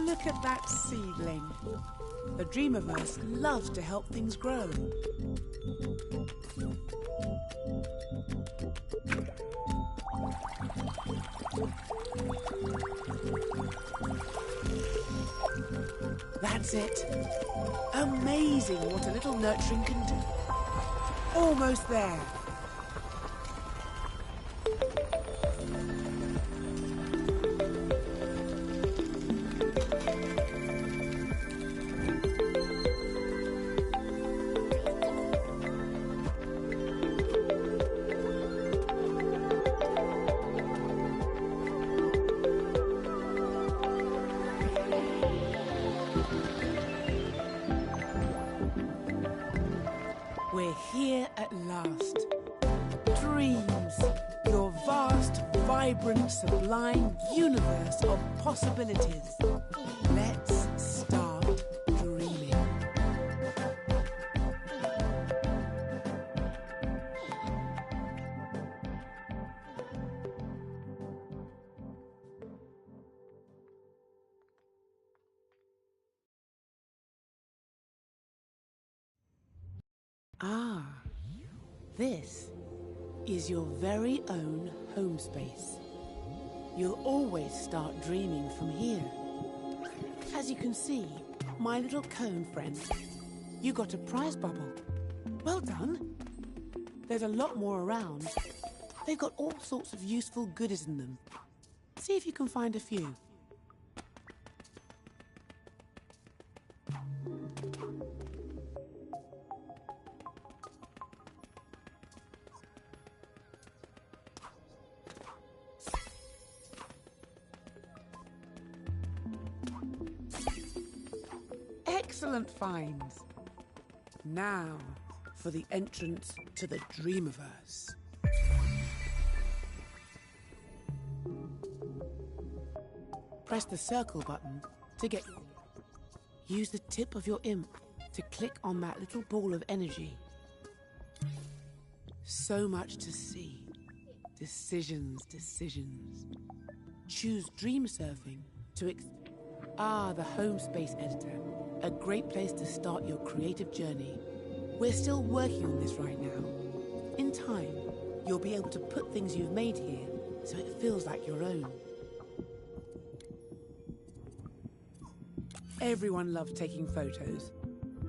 Look at that seedling. The Dreamiverse loves to help things grow. That's it. Amazing what a little nurturing can do. Almost there. We're here at last. Dreams, your vast, vibrant, sublime universe of possibilities. Let's start dreaming. Ah, this is your very own home space. You'll always start dreaming from here. As you can see, my little cone friend, you got a prize bubble. Well done. There's a lot more around. They've got all sorts of useful goodies in them. See if you can find a few. Excellent finds. Now for the entrance to the Dreamiverse. Press the circle button to get... Use the tip of your imp to click on that little ball of energy. So much to see. Decisions, decisions. Choose Dream Surfing to the home space editor. A great place to start your creative journey. We're still working on this right now. In time, you'll be able to put things you've made here so it feels like your own. Everyone loves taking photos.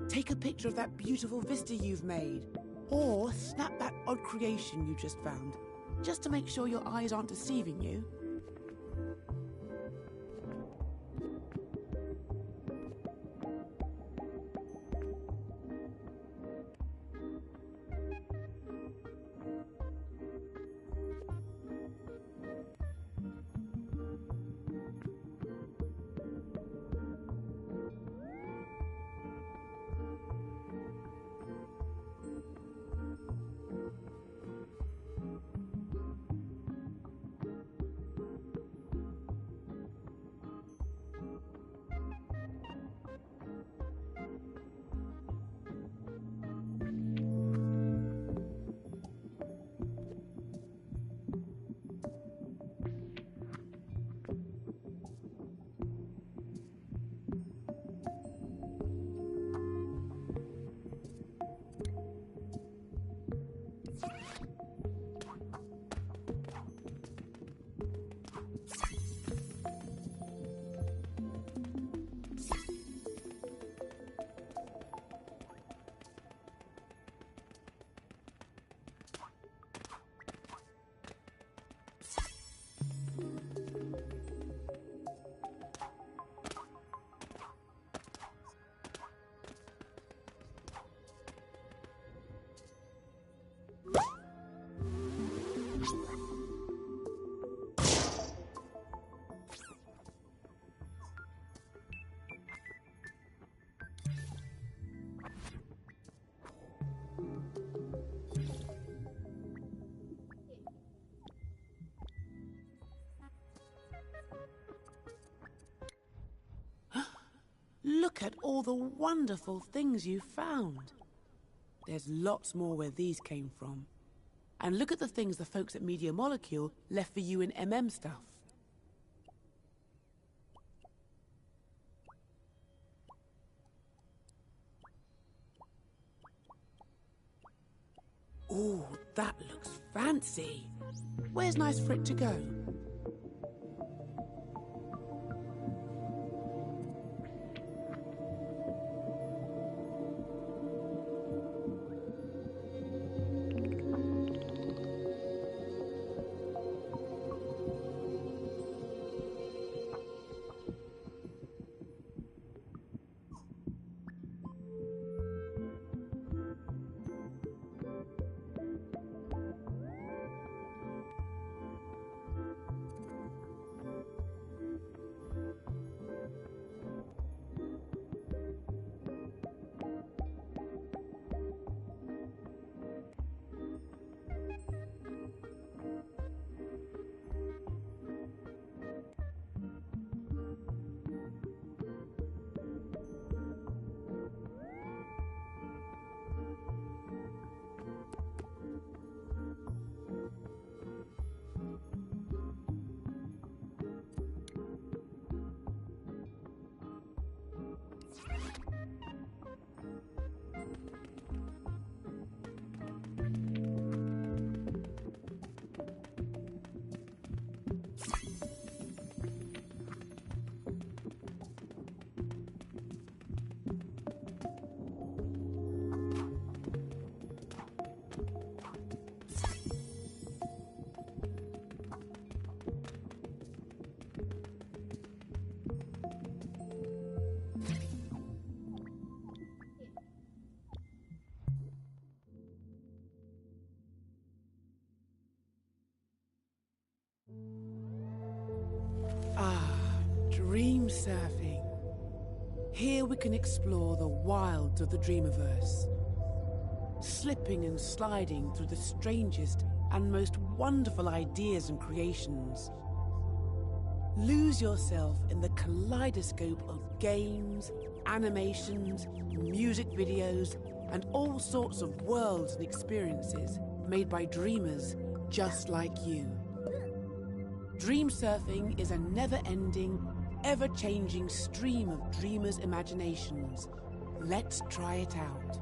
Take a picture of that beautiful vista you've made, or snap that odd creation you just found, just to make sure your eyes aren't deceiving you. Look at all the wonderful things you found. There's lots more where these came from. And look at the things the folks at Media Molecule left for you in MM stuff. That looks fancy. Where's nice for it to go? Dream surfing. Here we can explore the wilds of the Dreamiverse, slipping and sliding through the strangest and most wonderful ideas and creations. Lose yourself in the kaleidoscope of games, animations, music videos, and all sorts of worlds and experiences made by dreamers just like you. Dream surfing is a never-ending, ever-changing stream of dreamers' imaginations. Let's try it out.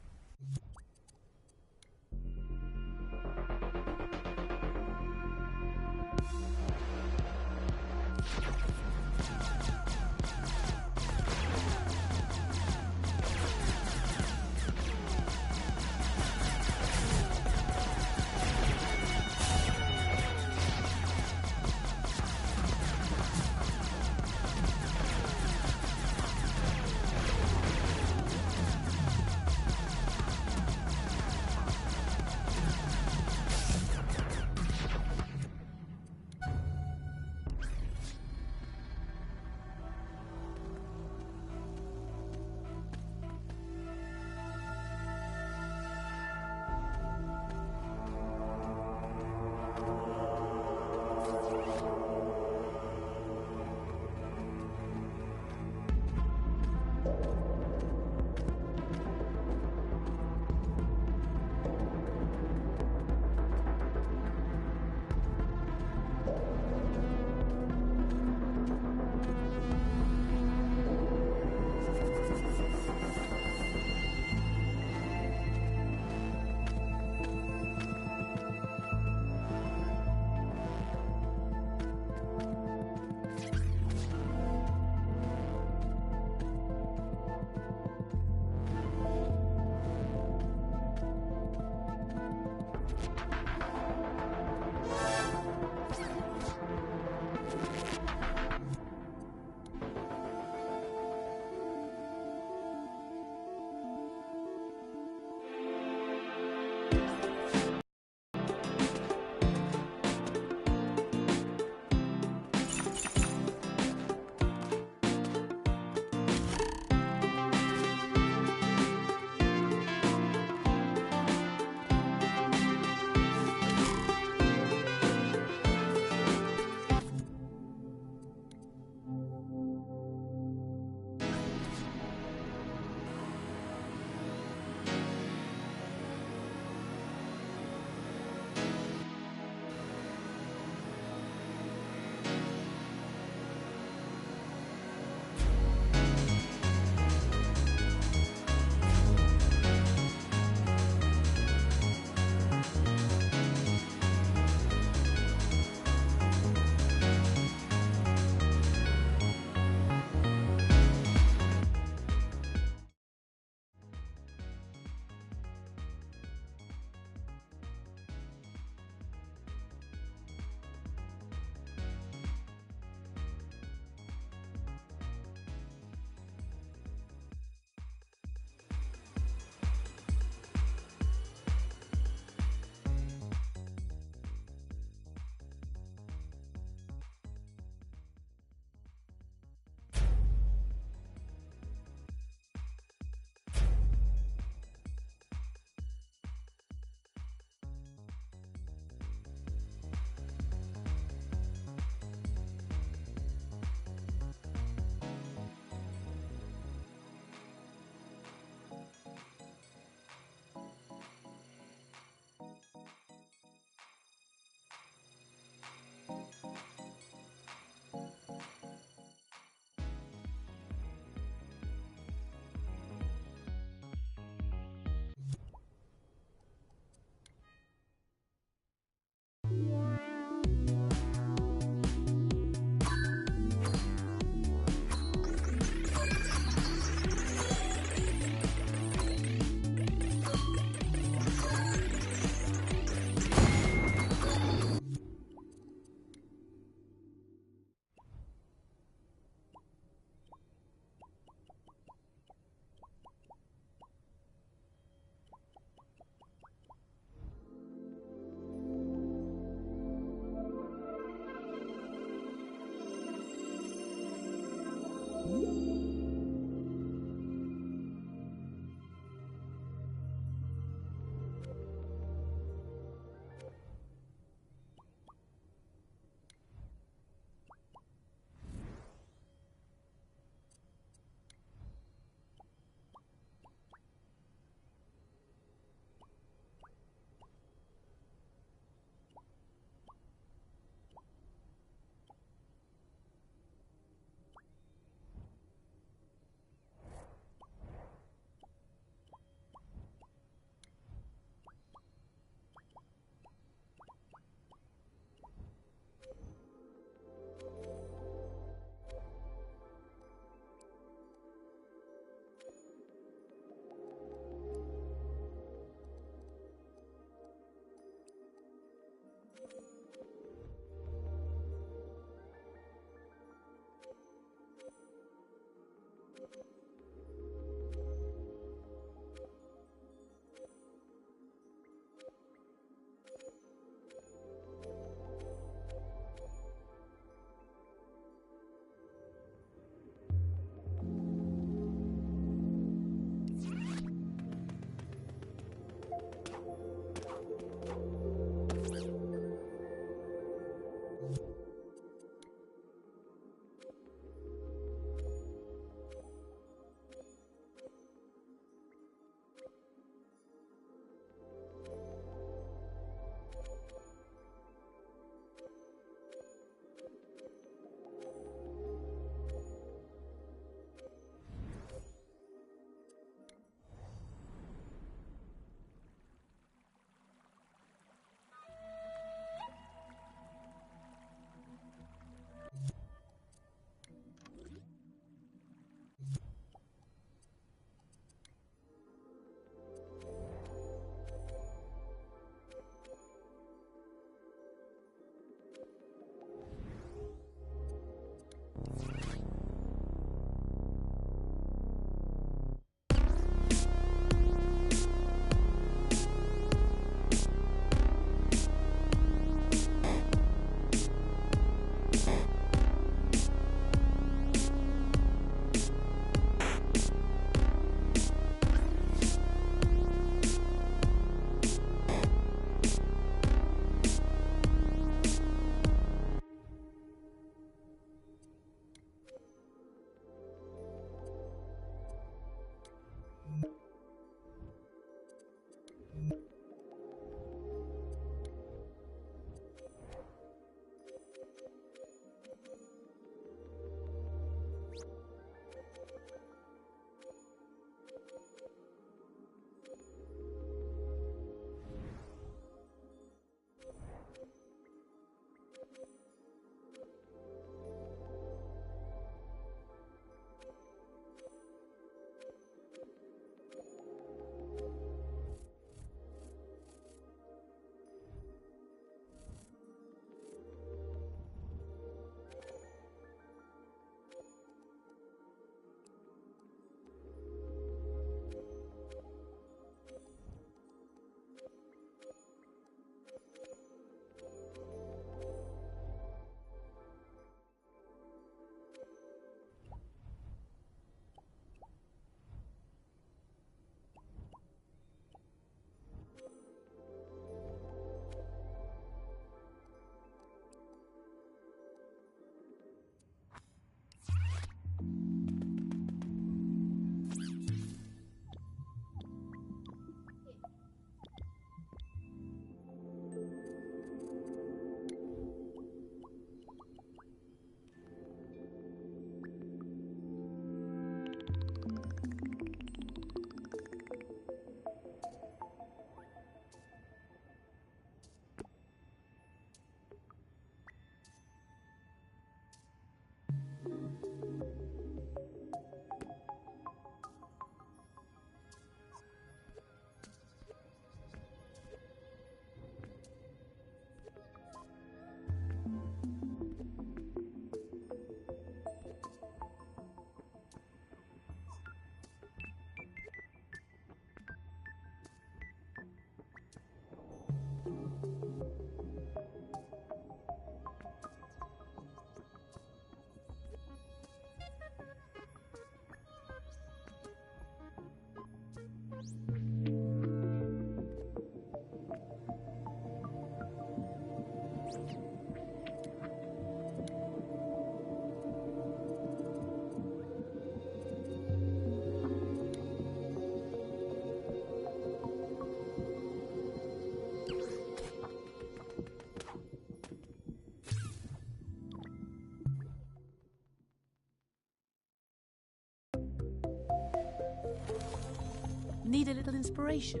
Need a little inspiration?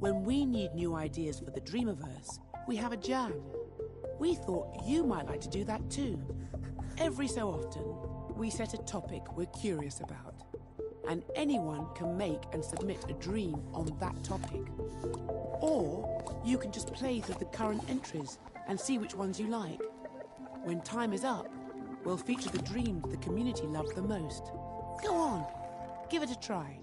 When we need new ideas for the Dreamiverse, we have a jam. We thought you might like to do that too. Every so often, we set a topic we're curious about, and anyone can make and submit a dream on that topic. Or you can just play through the current entries and see which ones you like. When time is up, we'll feature the dreams the community loved the most. Go on, give it a try.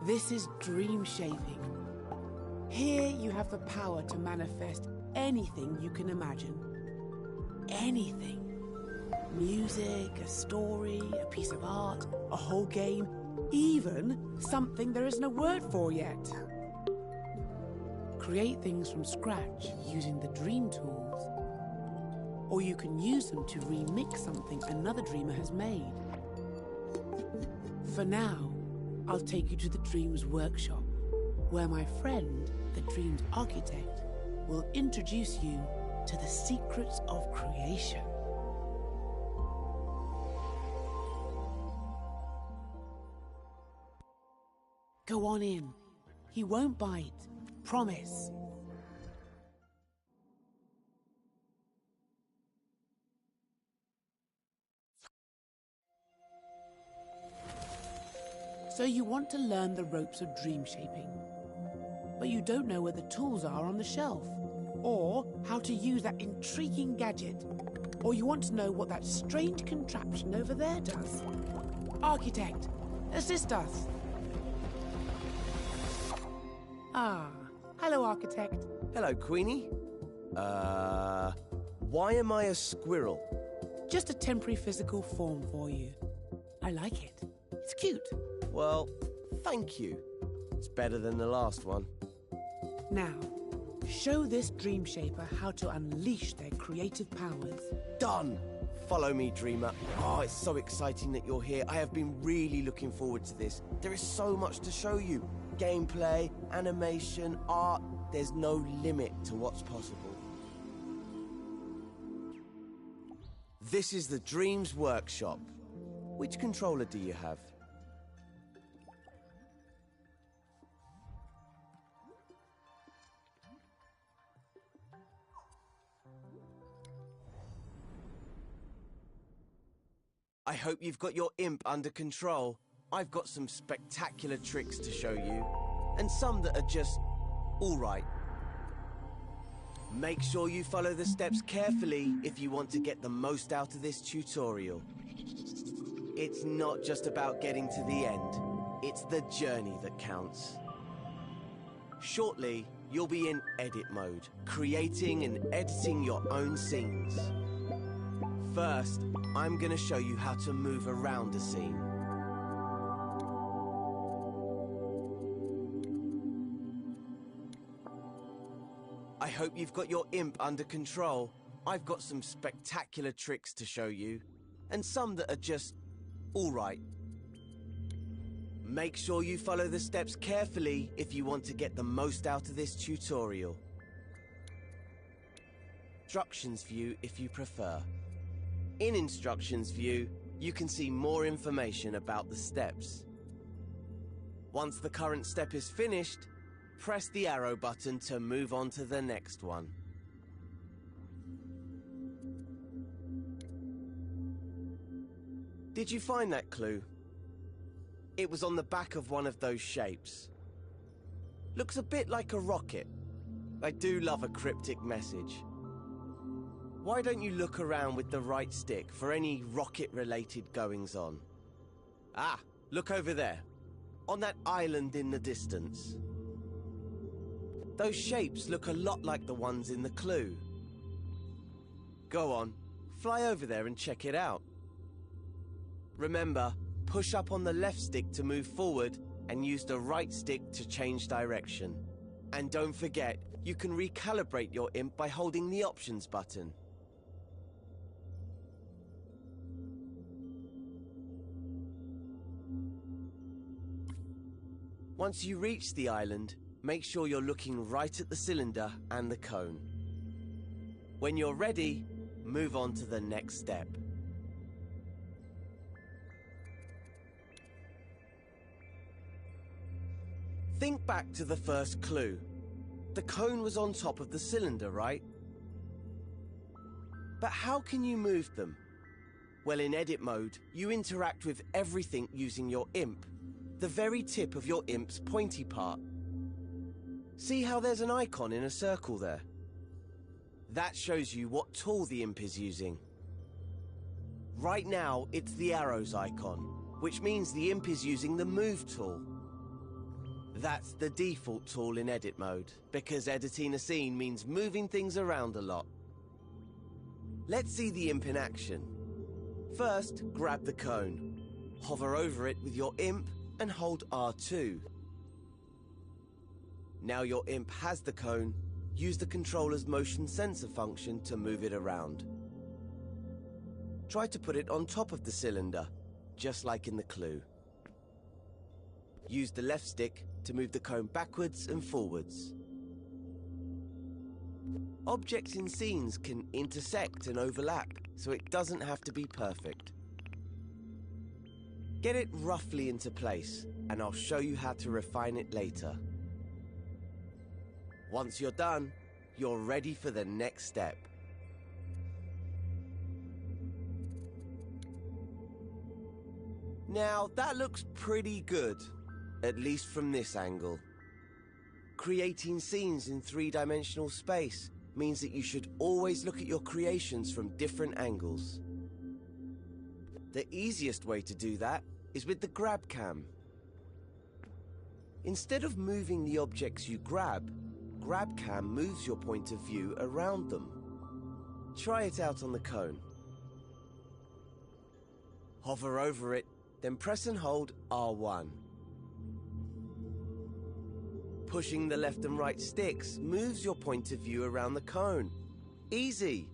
This is dream shaping. Here you have the power to manifest anything you can imagine. Anything. Music, a story, a piece of art, a whole game, even something there isn't a word for yet. Create things from scratch using the dream tools. Or you can use them to remix something another dreamer has made. For now, I'll take you to the Dreams Workshop, where my friend, the Dreams Architect, will introduce you to the secrets of creation. Go on in. He won't bite. Promise. So you want to learn the ropes of dream shaping, but you don't know where the tools are on the shelf, or how to use that intriguing gadget, or you want to know what that strange contraption over there does. Architect, assist us. Ah, hello, Architect. Hello, Queenie. Why am I a squirrel? Just a temporary physical form for you. I like it. It's cute. Well, thank you. It's better than the last one. Now, show this dream shaper how to unleash their creative powers. Done! Follow me, dreamer. Oh, it's so exciting that you're here. I have been really looking forward to this. There is so much to show you. Gameplay, animation, art. There's no limit to what's possible. This is the Dreams Workshop. Which controller do you have? I hope you've got your imp under control. I've got some spectacular tricks to show you, and some that are just all right. Make sure you follow the steps carefully if you want to get the most out of this tutorial. It's not just about getting to the end, it's the journey that counts. Shortly, you'll be in edit mode, creating and editing your own scenes. First, I'm going to show you how to move around a scene. I hope you've got your imp under control. I've got some spectacular tricks to show you, and some that are just all right. Make sure you follow the steps carefully if you want to get the most out of this tutorial. Instructions view if you prefer. In Instructions view, you can see more information about the steps. Once the current step is finished, press the arrow button to move on to the next one. Did you find that clue? It was on the back of one of those shapes. Looks a bit like a rocket. I do love a cryptic message. Why don't you look around with the right stick for any rocket-related goings-on? Ah, look over there, on that island in the distance. Those shapes look a lot like the ones in the clue. Go on, fly over there and check it out. Remember, push up on the left stick to move forward and use the right stick to change direction. And don't forget, you can recalibrate your imp by holding the options button. Once you reach the island, make sure you're looking right at the cylinder and the cone. When you're ready, move on to the next step. Think back to the first clue. The cone was on top of the cylinder, right? But how can you move them? Well, in edit mode, you interact with everything using your imp, the very tip of your imp's pointy part. See how there's an icon in a circle there? That shows you what tool the imp is using. Right now, it's the arrows icon, which means the imp is using the move tool. That's the default tool in edit mode, because editing a scene means moving things around a lot. Let's see the imp in action. First, grab the cone. Hover over it with your imp and hold R2. Now your imp has the cone, use the controller's motion sensor function to move it around. Try to put it on top of the cylinder, just like in the clue. Use the left stick to move the cone backwards and forwards. Objects in scenes can intersect and overlap, so it doesn't have to be perfect. Get it roughly into place, and I'll show you how to refine it later. Once you're done, you're ready for the next step. Now, that looks pretty good, at least from this angle. Creating scenes in three-dimensional space means that you should always look at your creations from different angles. The easiest way to do that is with the grab cam. Instead of moving the objects you grab cam moves your point of view around them. Try it out on the cone. Hover over it, then press and hold R1. Pushing the left and right sticks moves your point of view around the cone. Easy!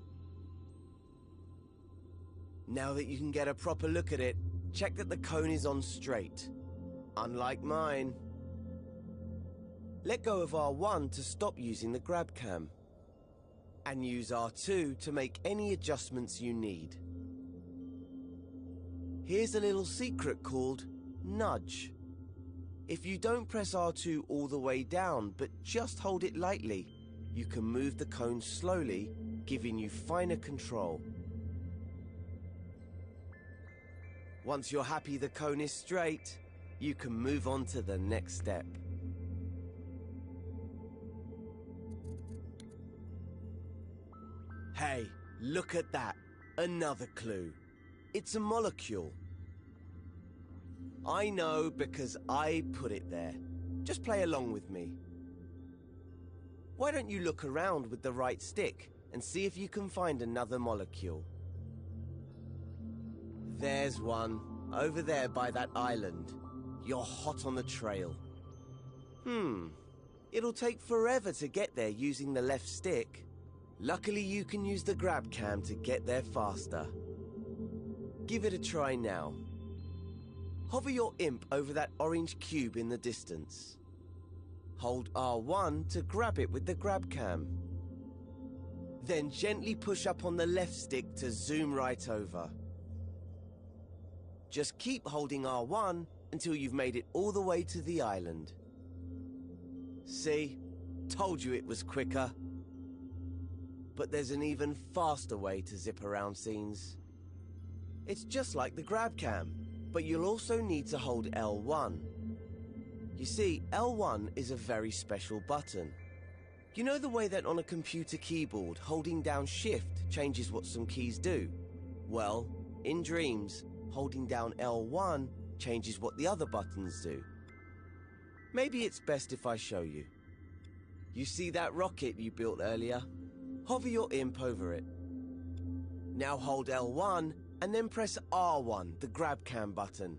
Now that you can get a proper look at it, check that the cone is on straight. Unlike mine. Let go of R1 to stop using the grab cam. And use R2 to make any adjustments you need. Here's a little secret called nudge. If you don't press R2 all the way down, but just hold it lightly, you can move the cone slowly, giving you finer control. Once you're happy the cone is straight, you can move on to the next step. Hey, look at that! Another clue. It's a molecule. I know because I put it there. Just play along with me. Why don't you look around with the right stick and see if you can find another molecule? There's one, over there by that island. You're hot on the trail. It'll take forever to get there using the left stick. Luckily you can use the grab cam to get there faster. Give it a try now. Hover your imp over that orange cube in the distance. Hold R1 to grab it with the grab cam. Then gently push up on the left stick to zoom right over. Just keep holding R1 until you've made it all the way to the island. See? Told you it was quicker. But there's an even faster way to zip around scenes. It's just like the grab cam, but you'll also need to hold L1. You see, L1 is a very special button. You know the way that on a computer keyboard, holding down Shift changes what some keys do? Well, in Dreams, holding down L1 changes what the other buttons do. Maybe it's best if I show you. You see that rocket you built earlier? Hover your imp over it. Now hold L1 and then press R1, the grab cam button.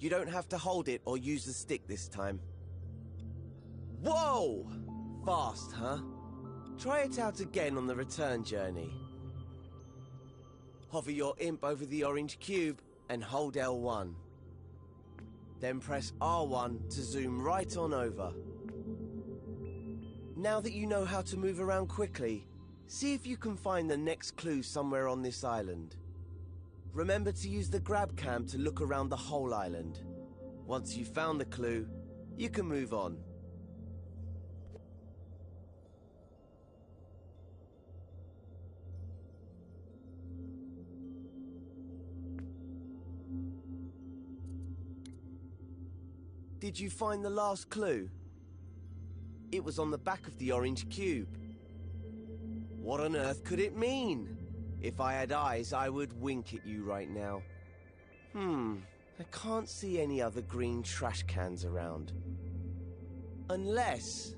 You don't have to hold it or use the stick this time. Whoa! Fast, huh? Try it out again on the return journey. Hover your imp over the orange cube and hold L1. Then press R1 to zoom right on over. Now that you know how to move around quickly, see if you can find the next clue somewhere on this island. Remember to use the grab cam to look around the whole island. Once you've found the clue, you can move on. Did you find the last clue? It was on the back of the orange cube. What on earth could it mean? If I had eyes, I would wink at you right now. I can't see any other green trash cans around. Unless...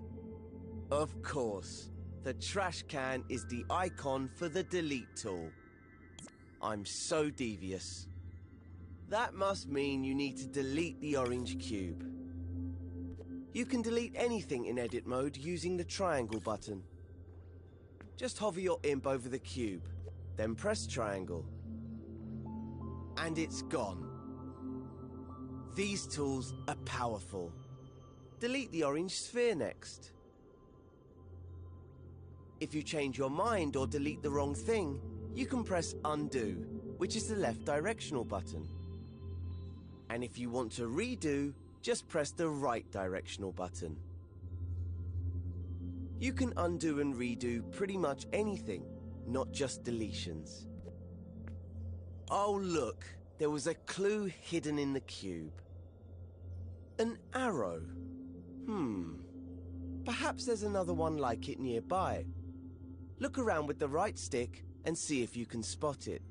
Of course, the trash can is the icon for the delete tool. I'm so devious. That must mean you need to delete the orange cube. You can delete anything in edit mode using the triangle button. Just hover your imp over the cube, then press triangle. And it's gone. These tools are powerful. Delete the orange sphere next. If you change your mind or delete the wrong thing, you can press undo, which is the left directional button. And if you want to redo, just press the right directional button. You can undo and redo pretty much anything, not just deletions. Oh look, there was a clue hidden in the cube. An arrow. Perhaps there's another one like it nearby. Look around with the right stick and see if you can spot it.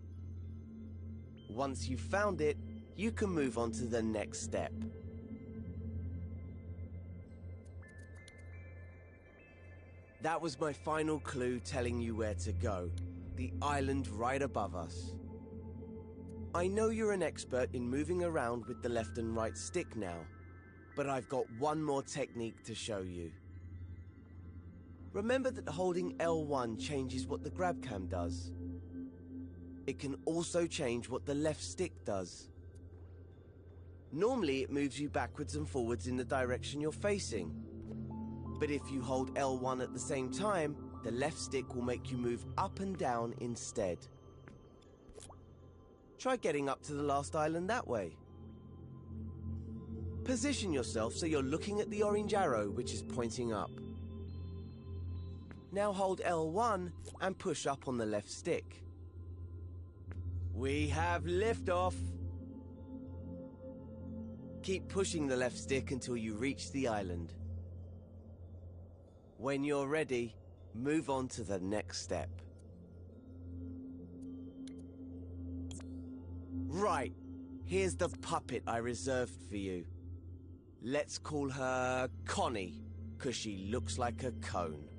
Once you've found it, you can move on to the next step. That was my final clue telling you where to go. The island right above us. I know you're an expert in moving around with the left and right stick now, but I've got one more technique to show you. Remember that holding L1 changes what the grab cam does. It can also change what the left stick does. Normally it moves you backwards and forwards in the direction you're facing. But if you hold L1 at the same time, the left stick will make you move up and down instead. Try getting up to the last island that way. Position yourself so you're looking at the orange arrow which is pointing up. Now hold L1 and push up on the left stick. We have liftoff! Keep pushing the left stick until you reach the island. When you're ready, move on to the next step. Right, here's the puppet I reserved for you. Let's call her Connie, 'cause she looks like a cone.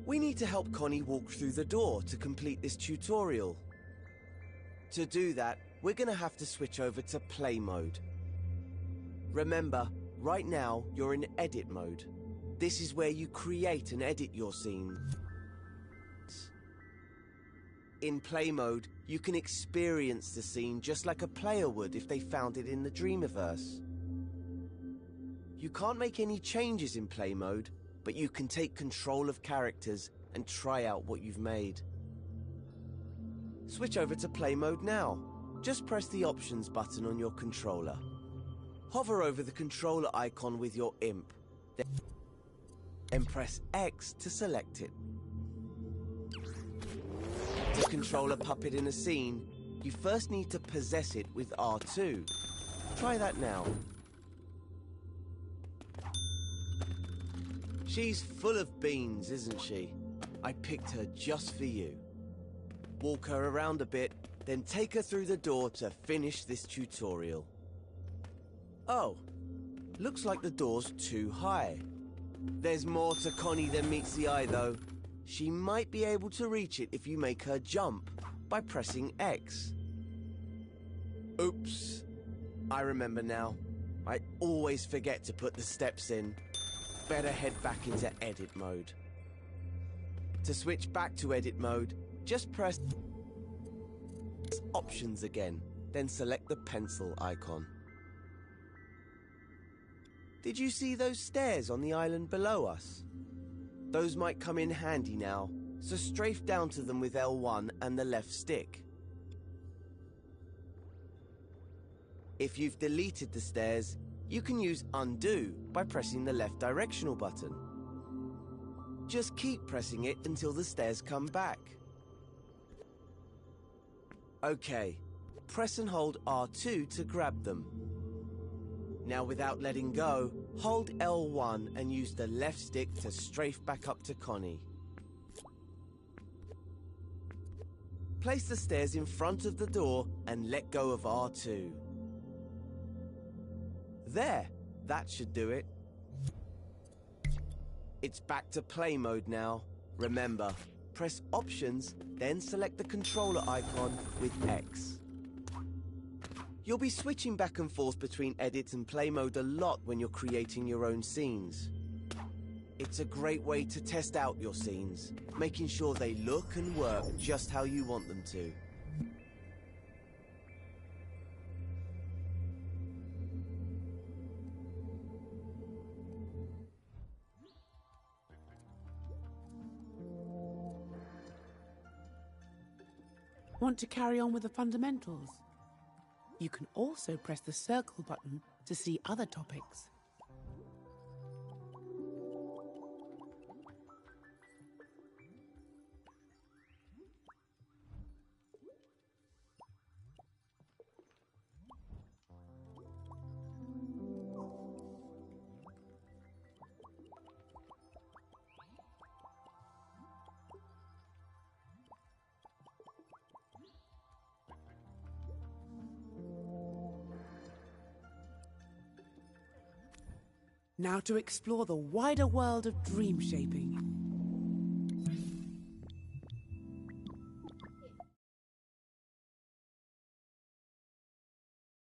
We need to help Connie walk through the door to complete this tutorial. To do that, we're gonna have to switch over to play mode. Remember, right now you're in edit mode. This is where you create and edit your scene. In play mode, you can experience the scene just like a player would if they found it in the Dreamiverse. You can't make any changes in play mode, but you can take control of characters and try out what you've made. Switch over to play mode now. Just press the options button on your controller. Hover over the controller icon with your imp, then press X to select it. To control a puppet in a scene, you first need to possess it with R2. Try that now. She's full of beans, isn't she? I picked her just for you. Walk her around a bit, then take her through the door to finish this tutorial. Oh, looks like the door's too high. There's more to Connie than meets the eye, though. She might be able to reach it if you make her jump by pressing X. Oops. I remember now. I always forget to put the steps in. Better head back into edit mode. To switch back to edit mode, just press options again, then select the pencil icon. Did you see those stairs on the island below us? Those might come in handy now, so strafe down to them with L1 and the left stick. If you've deleted the stairs, you can use undo by pressing the left directional button. Just keep pressing it until the stairs come back. Okay, press and hold R2 to grab them. Now without letting go, hold L1 and use the left stick to strafe back up to Connie. Place the stairs in front of the door and let go of R2. There, that should do it. It's back to play mode now. Remember, press Options, then select the controller icon with X. You'll be switching back and forth between edit and play mode a lot when you're creating your own scenes. It's a great way to test out your scenes, making sure they look and work just how you want them to. Want to carry on with the fundamentals? You can also press the circle button to see other topics. Now to explore the wider world of dream shaping.